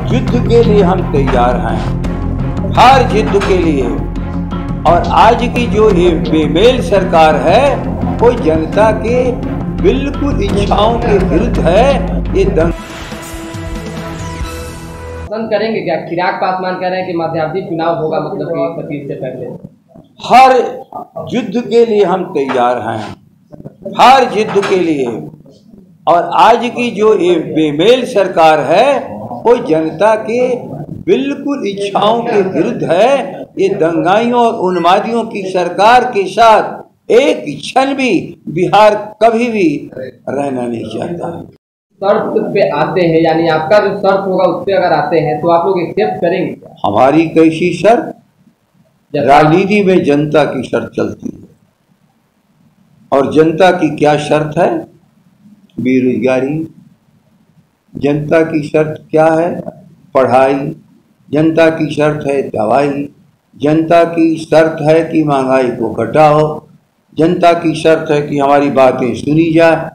युद्ध के लिए हम तैयार हैं, हर युद्ध के लिए। और आज की जो ये बेमेल सरकार है वो जनता के बिल्कुल इच्छाओं के विरुद्ध है। ये पसंद करेंगे क्या? चिराग पासवान कह रहे हैं कि मध्यावधि चुनाव होगा, मतलब कि 25 से पहले। हर युद्ध के लिए हम तैयार हैं, हर युद्ध के लिए। और आज की जो ये बेमेल सरकार है वो जनता के बिल्कुल इच्छाओं के विरुद्ध है। ये दंगाइयों और उन्मादियों की सरकार के साथ एक क्षण भी बिहार कभी भी रहना नहीं चाहता। शर्त पे आते हैं, यानी आपका जो शर्त होगा उस पे अगर आते हैं तो आप लोग एक्सेप्ट करेंगे? हमारी कैसी शर्त? राजनीति में जनता की शर्त चलती है। और जनता की क्या शर्त है? बेरोजगारी। जनता की शर्त क्या है? पढ़ाई। जनता की शर्त है दवाई। जनता की शर्त है कि महंगाई को घटाओ। जनता की शर्त है कि हमारी बातें सुनी जाए।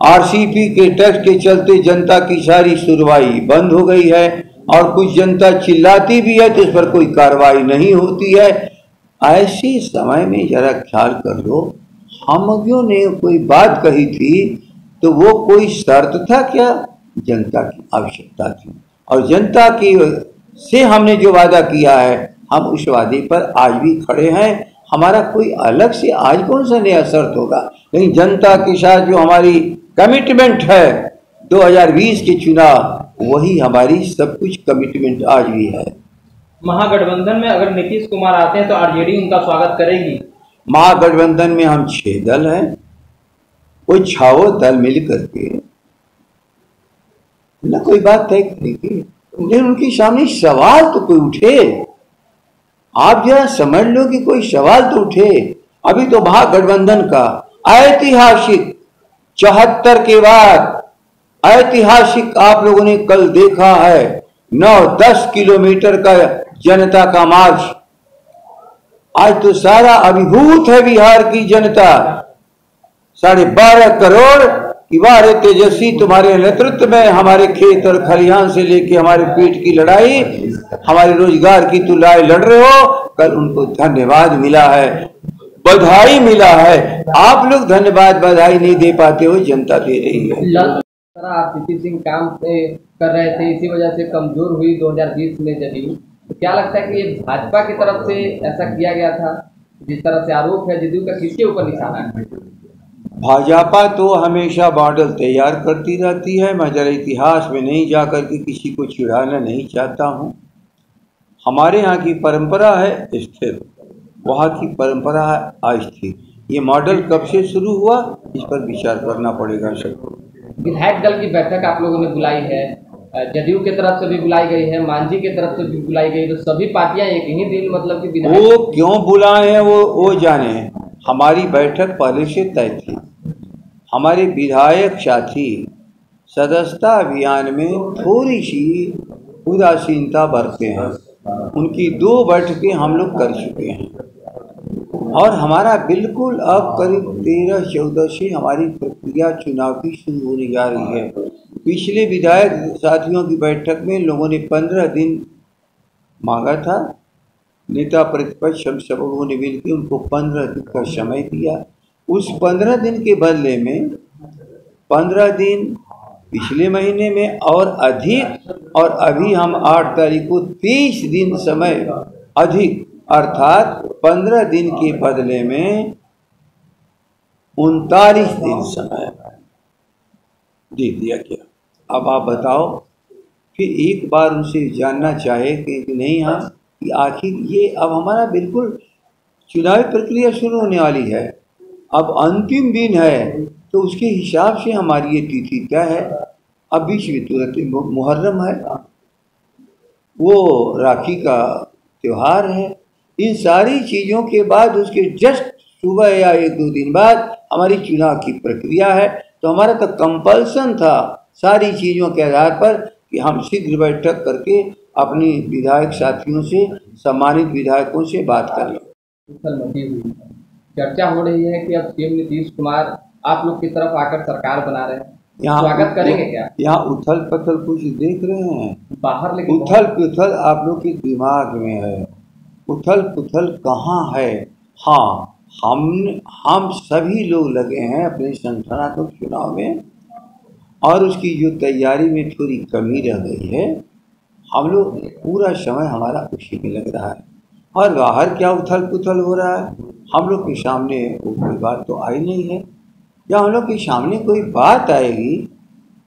आरसीपी के टैक्स के चलते जनता की सारी सुनवाई बंद हो गई है और कुछ जनता चिल्लाती भी है तो इस पर कोई कार्रवाई नहीं होती है। ऐसे समय में जरा ख्याल कर लो, हमयों ने कोई बात कही थी तो वो कोई शर्त था क्या? जनता की आवश्यकता थी और जनता की से हमने जो वादा किया है हम उस वादे पर आज भी खड़े हैं। हमारा कोई अलग से आज कौन सा नया शर्त होगा? लेकिन जनता के साथ जो हमारी कमिटमेंट है 2020 के चुनाव, वही हमारी सब कुछ कमिटमेंट आज भी है। महागठबंधन में अगर नीतीश कुमार आते हैं तो आरजेडी उनका स्वागत करेगी? महागठबंधन में हम 6 दल हैं, कोई 6 दल मिल करके न कोई बात तय करेगी, लेकिन उनके सामने सवाल तो कोई उठे। आप जरा समझ लो कि कोई सवाल तो उठे। अभी तो महागठबंधन का ऐतिहासिक 74 के बाद ऐतिहासिक आप लोगों ने कल देखा है 9-10 किलोमीटर का जनता का मार्च। आज तो सारा अभिभूत है बिहार की जनता। 12.5 करोड़ कि वाह तेजस्वी, तुम्हारे नेतृत्व में हमारे खेत और खलिहान से लेके हमारे पेट की लड़ाई, हमारे रोजगार की तुलाई लड़ रहे हो। कल उनको धन्यवाद मिला है, बधाई मिला है। आप लोग धन्यवाद बधाई नहीं दे पाते हो, जनता दे रही है। आप सीपी सिंह काम कर रहे थे, इसी वजह से कमजोर हुई 2020 में जदयू। तो क्या लगता है कि ये भाजपा की तरफ से ऐसा किया गया था? जिस तरह से आरोप है जदयू का, किसके ऊपर निशाना है? भाजपा तो हमेशा मॉडल तैयार करती रहती है। मैं जरा इतिहास में नहीं जाकर के किसी को चिढ़ाना नहीं चाहता हूँ। हमारे यहाँ की परंपरा है स्थिर, वहाँ की परंपरा है अस्थिर। ये मॉडल कब से शुरू हुआ इस पर विचार करना पड़ेगा सबको। विधायक दल की बैठक आप लोगों ने बुलाई है, जदयू की तरफ से भी बुलाई गई है, मांझी की तरफ से भी बुलाई गई, तो सभी पार्टियां एक ही दिन मतलब कि वो क्यों बुलाए हैं वो जाने। हमारी बैठक पहले से तय थी। हमारे विधायक साथी सदस्यता अभियान में थोड़ी सी उदासीनता बरते हैं। उनकी 2 बैठकें हम लोग कर चुके हैं और हमारा बिल्कुल अब करीब 13-14 से हमारी प्रक्रिया चुनाव की शुरू होने जा रही है। पिछले विधायक साथियों की बैठक में लोगों ने 15 दिन मांगा था। नेता प्रतिपक्ष हम सब लोगों ने मिलकर उनको 15 दिन का समय दिया। उस 15 दिन के बदले में 15 दिन पिछले महीने में और अधिक, और अभी हम 8 तारीख को 23 दिन समय अधिक, अर्थात 15 दिन के बदले में 39 दिन समय दे दिया गया। अब आप बताओ, फिर एक बार उनसे जानना चाहे कि नहीं हाँ कि आखिर ये अब हमारा बिल्कुल चुनावी प्रक्रिया शुरू होने वाली है, अब अंतिम दिन है, तो उसके हिसाब से हमारी ये तिथि क्या है। अब बीच में तुरंत मुहर्रम है, वो राखी का त्यौहार है। इन सारी चीज़ों के बाद उसके जस्ट सुबह या 1-2 दिन बाद हमारी चुनाव की प्रक्रिया है। तो हमारा तो कंपल्सन था सारी चीज़ों के आधार पर कि हम शीघ्र बैठक करके अपनी विधायक साथियों से, सम्मानित विधायकों से बात कर लें। चर्चा हो रही है कि अब सीएम नीतीश कुमार आप लोग की तरफ आकर सरकार बना रहे हैं, स्वागत करेंगे क्या? यहाँ उथल पथल कुछ देख रहे हैं बाहर, लेकिन उथल पुथल आप लोग के दिमाग में है, उथल पुथल कहाँ है। हाँ, हम सभी लोग लगे हैं अपने संगठनात्मक चुनाव में, और उसकी जो तैयारी में थोड़ी कमी रह गई है, हम लोग पूरा समय हमारा उसी में लग रहा है। और बाहर क्या उथल पुथल हो रहा है, हम लोग के सामने कोई बात तो आई नहीं है। या हम लोग के सामने कोई बात आएगी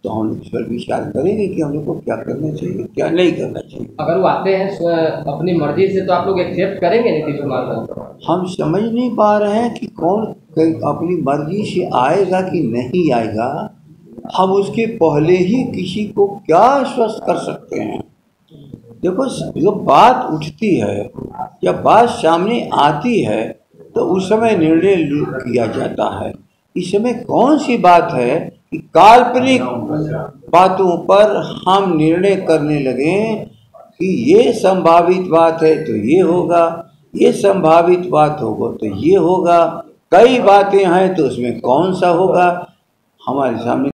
तो हम लोग इस पर विचार करेंगे कि हम लोग को क्या करना चाहिए, क्या नहीं करना चाहिए। अगर वो आते हैं अपनी मर्जी से, तो आप लोग एक्सेप्ट करेंगे नीतीश कुमार को? हम समझ नहीं पा रहे हैं कि कौन अपनी मर्जी से आएगा कि नहीं आएगा। हम उसके पहले ही किसी को क्या आश्वस्त कर सकते हैं। देखो, जो बात उठती है या बात सामने आती है तो उस समय निर्णय किया जाता है। इस समय कौन सी बात है कि काल्पनिक बातों पर हम निर्णय करने लगे कि ये संभावित बात है तो ये होगा, ये संभावित बात होगा तो ये होगा, कई बातें हैं तो उसमें कौन सा होगा। हमारे सामने